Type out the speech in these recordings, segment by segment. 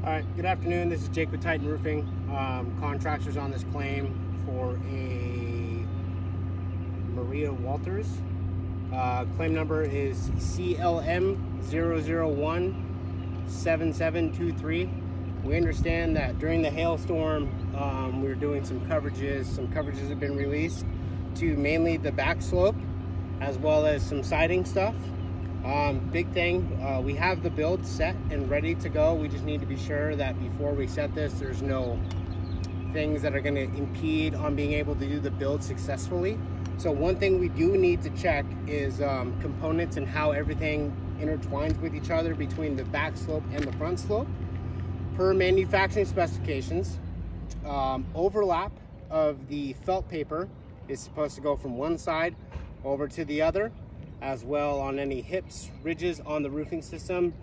All right, good afternoon. This is Jake with Titan Roofing. Contractors on this claim for a Maria Walters. Claim number is CLM0017723. We understand that during the hailstorm, we were doing some coverages. Some coverages have been released to mainly the back slope, as well as some siding stuff. Big thing, we have the build set and ready to go. We just need to be sure that before we set this, there's no things that are going to impede on being able to do the build successfully. So one thing we do need to check is components and how everything intertwines with each other between the back slope and the front slope. Per manufacturing specifications, overlap of the felt paper is supposed to go from one side over to the other, as well on any hips, ridges on the roofing system.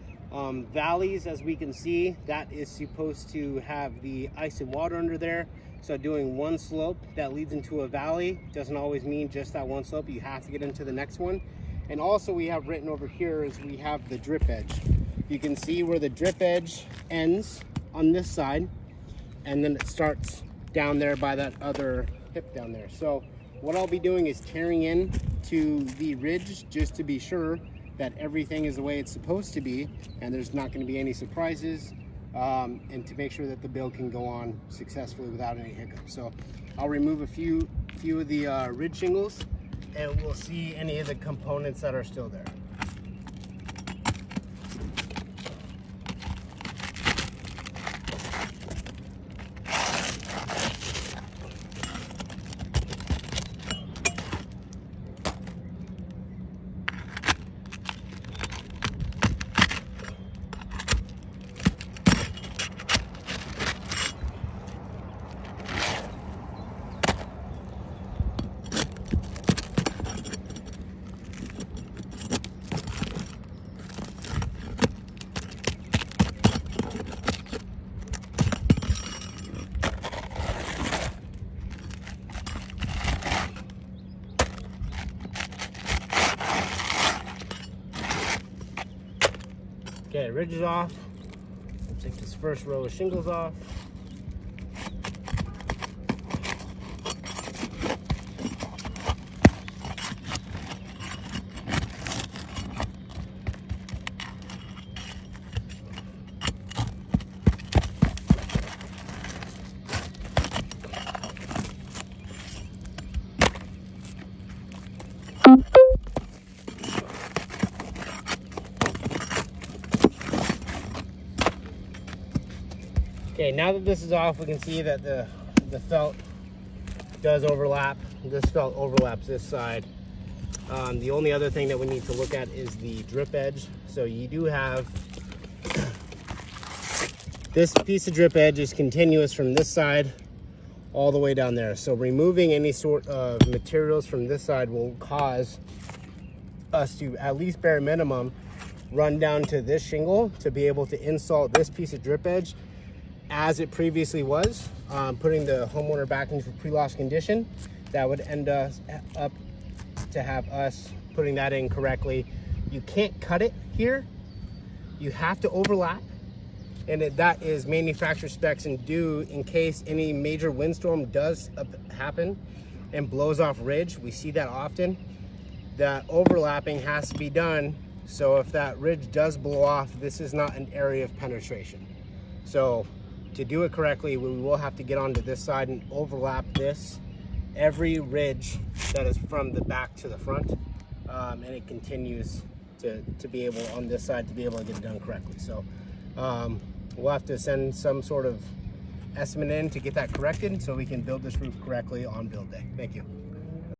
Valleys, as we can see, that is supposed to have the ice and water under there. So doing one slope that leads into a valley doesn't always mean just that one slope. You have to get into the next one. And also we have written over here is we have the drip edge. You can see where the drip edge ends on this side, and then it starts down there by that other hip down there. So what I'll be doing is tearing in to the ridge just to be sure that everything is the way it's supposed to be and there's not going to be any surprises, and to make sure that the build can go on successfully without any hiccups. So I'll remove a few of the ridge shingles, and we'll see any of the components that are still there. Okay, ridge is off. Let's take this first row of shingles off. Okay, now that this is off, we can see that the felt does overlap. This felt overlaps this side. The only other thing that we need to look at is the drip edge. So you do have this piece of drip edge is continuous from this side all the way down there. So removing any sort of materials from this side will cause us to, at least bare minimum, run down to this shingle to be able to install this piece of drip edge as it previously was, putting the homeowner back into pre-loss condition. That would end us up to have us putting that in correctly. You can't cut it here. You have to overlap, and that is manufacturer specs and due in case any major windstorm does happen and blows off ridge. We see that often. That overlapping has to be done, so if that ridge does blow off, this is not an area of penetration. So to do it correctly, we will have to get onto this side and overlap this, every ridge that is from the back to the front, and it continues to be able, on this side, to be able to get it done correctly. So we'll have to send some sort of estimate in to get that corrected so we can build this roof correctly on build day. Thank you.